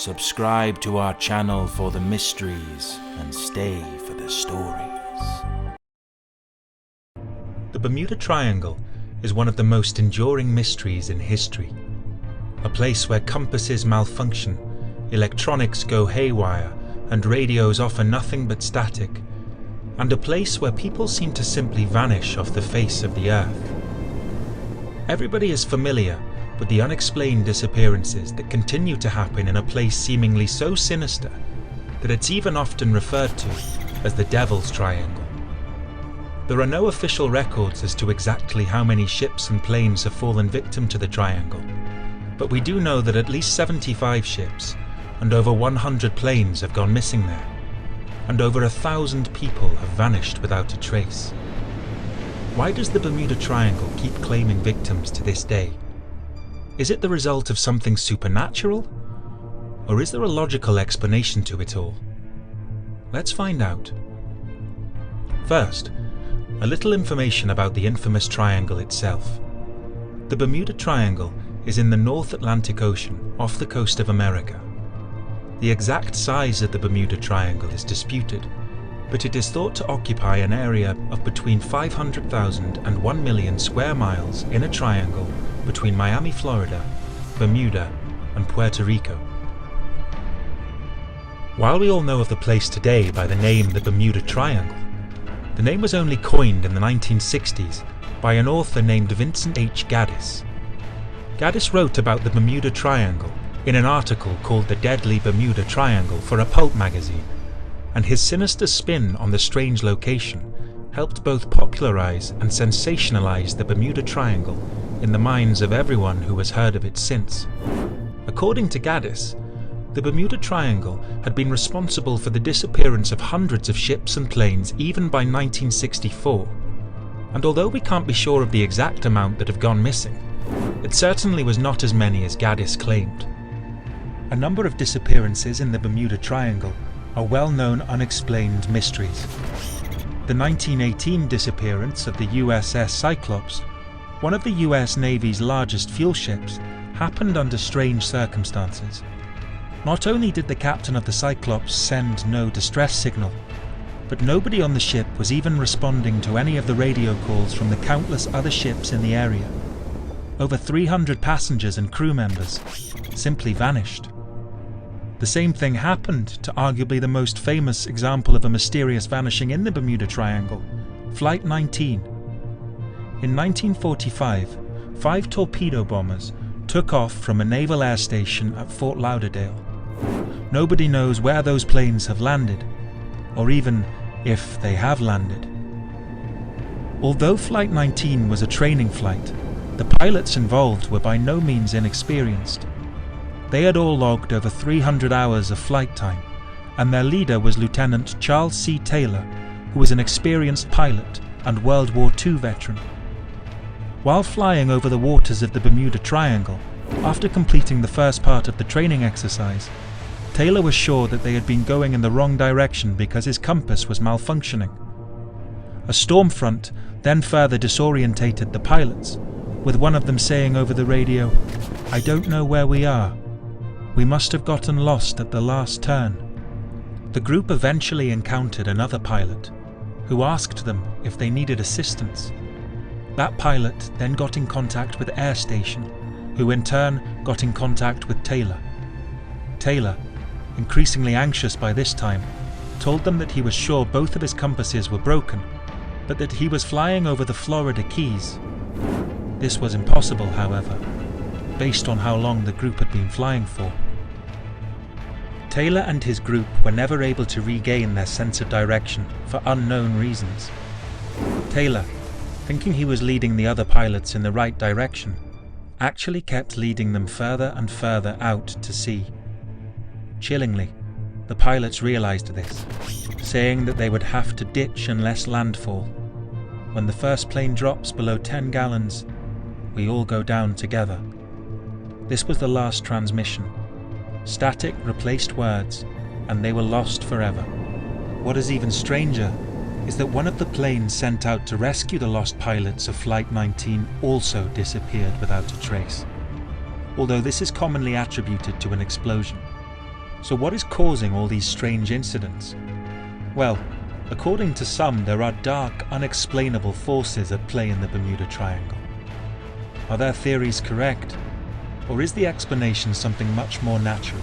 Subscribe to our channel for the mysteries and stay for the stories. The Bermuda Triangle is one of the most enduring mysteries in history. A place where compasses malfunction, electronics go haywire, and radios offer nothing but static. And a place where people seem to simply vanish off the face of the earth. Everybody is familiar with the unexplained disappearances that continue to happen in a place seemingly so sinister that it's even often referred to as the Devil's Triangle. There are no official records as to exactly how many ships and planes have fallen victim to the triangle, but we do know that at least 75 ships and over 100 planes have gone missing there, and over 1,000 people have vanished without a trace. Why does the Bermuda Triangle keep claiming victims to this day? Is it the result of something supernatural? Or is there a logical explanation to it all? Let's find out. First, a little information about the infamous triangle itself. The Bermuda Triangle is in the North Atlantic Ocean off the coast of America. The exact size of the Bermuda Triangle is disputed, but it is thought to occupy an area of between 500,000 and 1 million square miles in a triangle between Miami, Florida, Bermuda, and Puerto Rico. While we all know of the place today by the name the Bermuda Triangle, the name was only coined in the 1960s by an author named Vincent H. Gaddis. Gaddis wrote about the Bermuda Triangle in an article called The Deadly Bermuda Triangle for a pulp magazine, and his sinister spin on the strange location helped both popularize and sensationalize the Bermuda Triangle in the minds of everyone who has heard of it since. According to Gaddis, the Bermuda Triangle had been responsible for the disappearance of hundreds of ships and planes even by 1964, and although we can't be sure of the exact amount that have gone missing, it certainly was not as many as Gaddis claimed. A number of disappearances in the Bermuda Triangle are well-known unexplained mysteries. The 1918 disappearance of the USS Cyclops, one of the US Navy's largest fuel ships, happened under strange circumstances. Not only did the captain of the Cyclops send no distress signal, but nobody on the ship was even responding to any of the radio calls from the countless other ships in the area. Over 300 passengers and crew members simply vanished. The same thing happened to arguably the most famous example of a mysterious vanishing in the Bermuda Triangle, Flight 19. In 1945, 5 torpedo bombers took off from a naval air station at Fort Lauderdale. Nobody knows where those planes have landed, or even if they have landed. Although Flight 19 was a training flight, the pilots involved were by no means inexperienced. They had all logged over 300 hours of flight time, and their leader was Lieutenant Charles C. Taylor, who was an experienced pilot and World War II veteran. While flying over the waters of the Bermuda Triangle, after completing the first part of the training exercise, Taylor was sure that they had been going in the wrong direction because his compass was malfunctioning. A storm front then further disorientated the pilots, with one of them saying over the radio, "I don't know where we are. We must have gotten lost at the last turn." The group eventually encountered another pilot, who asked them if they needed assistance. That pilot then got in contact with Air Station, who in turn got in contact with Taylor. Taylor, increasingly anxious by this time, told them that he was sure both of his compasses were broken, but that he was flying over the Florida Keys. This was impossible, however, based on how long the group had been flying for. Taylor and his group were never able to regain their sense of direction for unknown reasons. Taylor, thinking he was leading the other pilots in the right direction, actually kept leading them further and further out to sea. Chillingly, the pilots realized this, saying that they would have to ditch unless landfall. When the first plane drops below 10 gallons, we all go down together. This was the last transmission. Static replaced words, and they were lost forever. What is even stranger is that one of the planes sent out to rescue the lost pilots of Flight 19 also disappeared without a trace, although this is commonly attributed to an explosion. So what is causing all these strange incidents? Well, according to some, there are dark, unexplainable forces at play in the Bermuda Triangle. Are their theories correct? Or is the explanation something much more natural?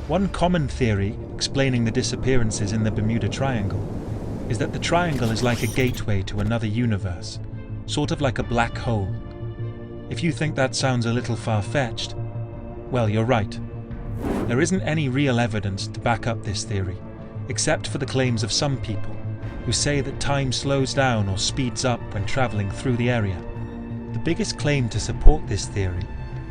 One common theory explaining the disappearances in the Bermuda Triangle is that the triangle is like a gateway to another universe, sort of like a black hole. If you think that sounds a little far-fetched, well, you're right. There isn't any real evidence to back up this theory, except for the claims of some people who say that time slows down or speeds up when travelling through the area. The biggest claim to support this theory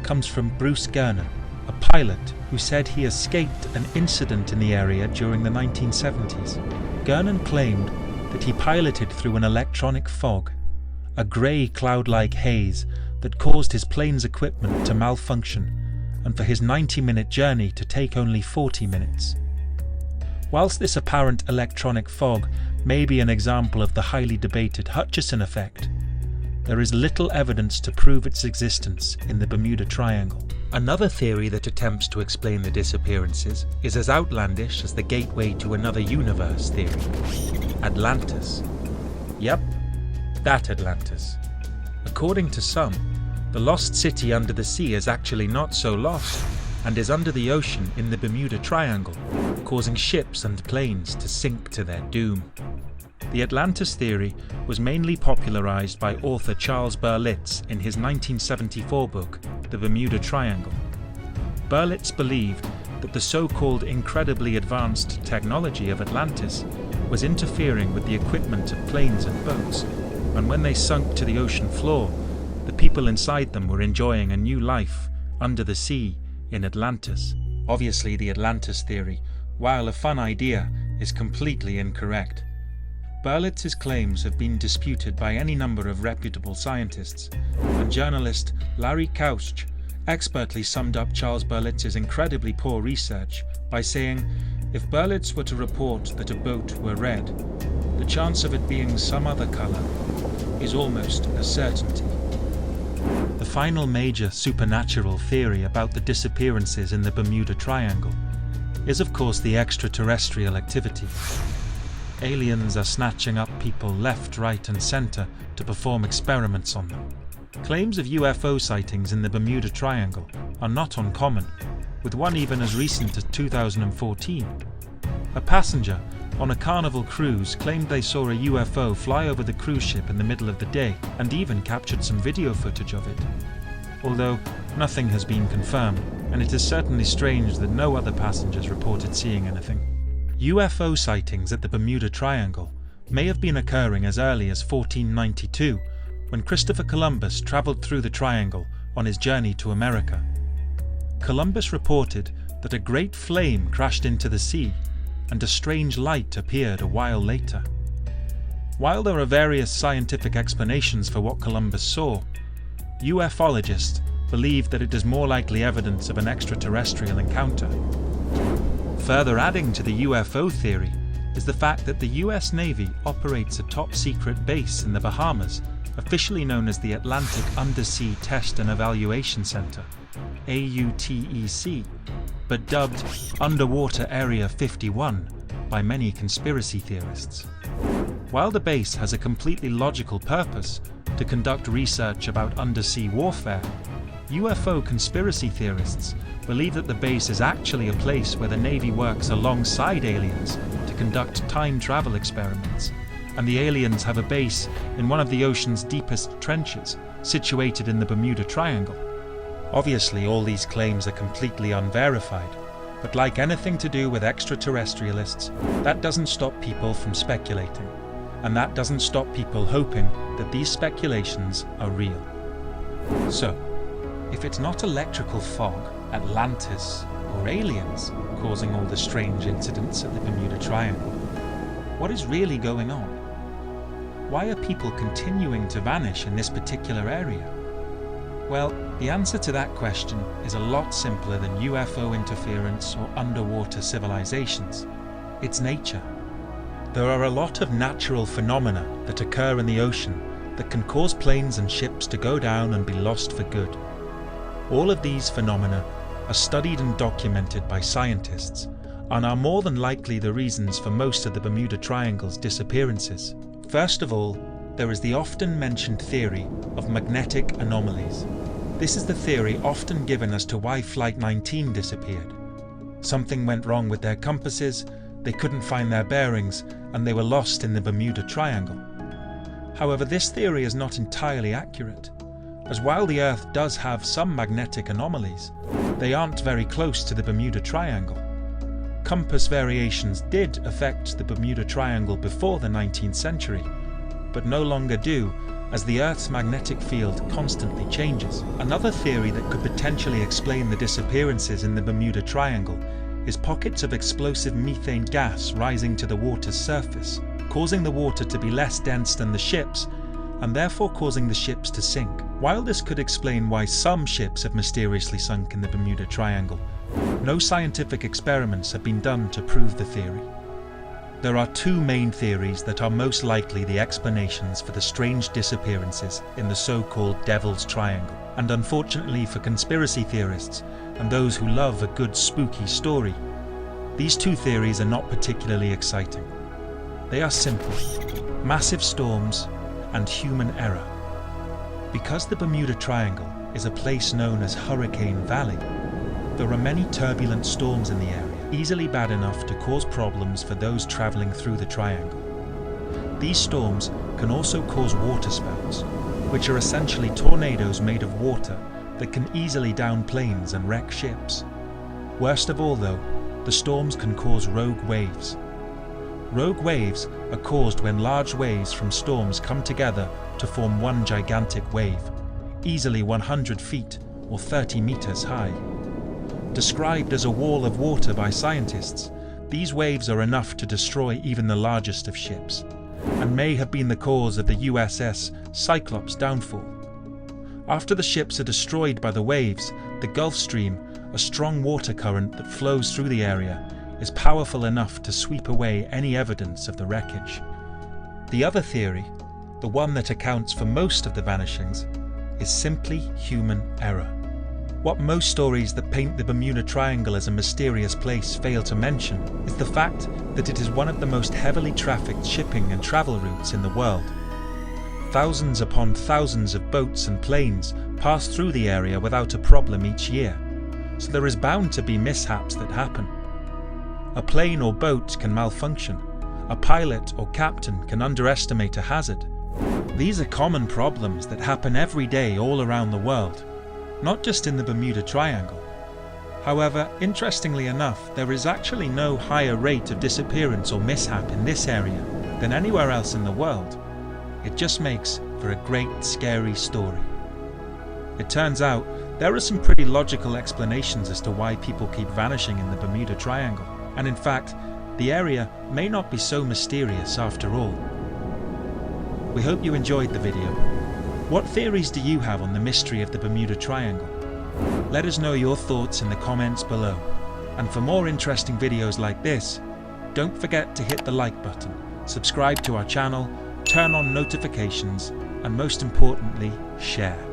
comes from Bruce Gernon, a pilot who said he escaped an incident in the area during the 1970s. Gernon claimed that he piloted through an electronic fog, a grey cloud-like haze that caused his plane's equipment to malfunction and for his 90-minute journey to take only 40 minutes. Whilst this apparent electronic fog may be an example of the highly debated Hutchison effect, there is little evidence to prove its existence in the Bermuda Triangle. Another theory that attempts to explain the disappearances is as outlandish as the gateway to another universe theory: Atlantis. Yep, that Atlantis. According to some, the lost city under the sea is actually not so lost and is under the ocean in the Bermuda Triangle, causing ships and planes to sink to their doom. The Atlantis theory was mainly popularized by author Charles Berlitz in his 1974 book, The Bermuda Triangle. Berlitz believed that the so-called incredibly advanced technology of Atlantis was interfering with the equipment of planes and boats, and when they sunk to the ocean floor, the people inside them were enjoying a new life under the sea in Atlantis. Obviously, the Atlantis theory, while a fun idea, is completely incorrect. Berlitz's claims have been disputed by any number of reputable scientists, and journalist Larry Couch expertly summed up Charles Berlitz's incredibly poor research by saying, if Berlitz were to report that a boat were red, the chance of it being some other colour is almost a certainty. The final major supernatural theory about the disappearances in the Bermuda Triangle is of course the extraterrestrial activity. Aliens are snatching up people left, right and centre to perform experiments on them. Claims of UFO sightings in the Bermuda Triangle are not uncommon, with one even as recent as 2014. A passenger on a Carnival cruise claimed they saw a UFO fly over the cruise ship in the middle of the day and even captured some video footage of it. Although nothing has been confirmed, and it is certainly strange that no other passengers reported seeing anything. UFO sightings at the Bermuda Triangle may have been occurring as early as 1492, when Christopher Columbus travelled through the triangle on his journey to America. Columbus reported that a great flame crashed into the sea, and a strange light appeared a while later. While there are various scientific explanations for what Columbus saw, ufologists believe that it is more likely evidence of an extraterrestrial encounter. Further adding to the UFO theory is the fact that the US Navy operates a top-secret base in the Bahamas, officially known as the Atlantic Undersea Test and Evaluation Center, AUTEC, but dubbed Underwater Area 51 by many conspiracy theorists. While the base has a completely logical purpose to conduct research about undersea warfare, UFO conspiracy theorists believe that the base is actually a place where the Navy works alongside aliens to conduct time travel experiments, and the aliens have a base in one of the ocean's deepest trenches, situated in the Bermuda Triangle. Obviously, all these claims are completely unverified, but like anything to do with extraterrestrialists, that doesn't stop people from speculating, and that doesn't stop people hoping that these speculations are real. So, if it's not electrical fog, Atlantis, or aliens causing all the strange incidents at the Bermuda Triangle, what is really going on? Why are people continuing to vanish in this particular area? Well, the answer to that question is a lot simpler than UFO interference or underwater civilizations. It's nature. There are a lot of natural phenomena that occur in the ocean that can cause planes and ships to go down and be lost for good. All of these phenomena are studied and documented by scientists and are more than likely the reasons for most of the Bermuda Triangle's disappearances. First of all, there is the often mentioned theory of magnetic anomalies. This is the theory often given as to why Flight 19 disappeared. Something went wrong with their compasses, they couldn't find their bearings, and they were lost in the Bermuda Triangle. However, this theory is not entirely accurate, as while the Earth does have some magnetic anomalies, they aren't very close to the Bermuda Triangle. Compass variations did affect the Bermuda Triangle before the 19th century, but no longer do, as the Earth's magnetic field constantly changes. Another theory that could potentially explain the disappearances in the Bermuda Triangle is pockets of explosive methane gas rising to the water's surface, causing the water to be less dense than the ships, and therefore causing the ships to sink. While this could explain why some ships have mysteriously sunk in the Bermuda Triangle, no scientific experiments have been done to prove the theory. There are two main theories that are most likely the explanations for the strange disappearances in the so-called Devil's Triangle, and unfortunately for conspiracy theorists and those who love a good spooky story, these two theories are not particularly exciting. They are simple: massive storms and human error. Because the Bermuda Triangle is a place known as Hurricane Valley, there are many turbulent storms in the area, easily bad enough to cause problems for those traveling through the triangle. These storms can also cause water spouts, which are essentially tornadoes made of water that can easily down planes and wreck ships. Worst of all though, the storms can cause rogue waves. Rogue waves are caused when large waves from storms come together to form one gigantic wave, easily 100 feet or 30 meters high. Described as a wall of water by scientists, these waves are enough to destroy even the largest of ships, and may have been the cause of the USS Cyclops' downfall. After the ships are destroyed by the waves, the Gulf Stream, a strong water current that flows through the area, is powerful enough to sweep away any evidence of the wreckage. The other theory, the one that accounts for most of the vanishings, is simply human error. What most stories that paint the Bermuda Triangle as a mysterious place fail to mention is the fact that it is one of the most heavily trafficked shipping and travel routes in the world. Thousands upon thousands of boats and planes pass through the area without a problem each year, so there is bound to be mishaps that happen. A plane or boat can malfunction, a pilot or captain can underestimate a hazard. These are common problems that happen every day all around the world, not just in the Bermuda Triangle. However, interestingly enough, there is actually no higher rate of disappearance or mishap in this area than anywhere else in the world. It just makes for a great scary story. It turns out there are some pretty logical explanations as to why people keep vanishing in the Bermuda Triangle, and in fact, the area may not be so mysterious after all. We hope you enjoyed the video. What theories do you have on the mystery of the Bermuda Triangle? Let us know your thoughts in the comments below. And for more interesting videos like this, don't forget to hit the like button, subscribe to our channel, turn on notifications, and most importantly, share.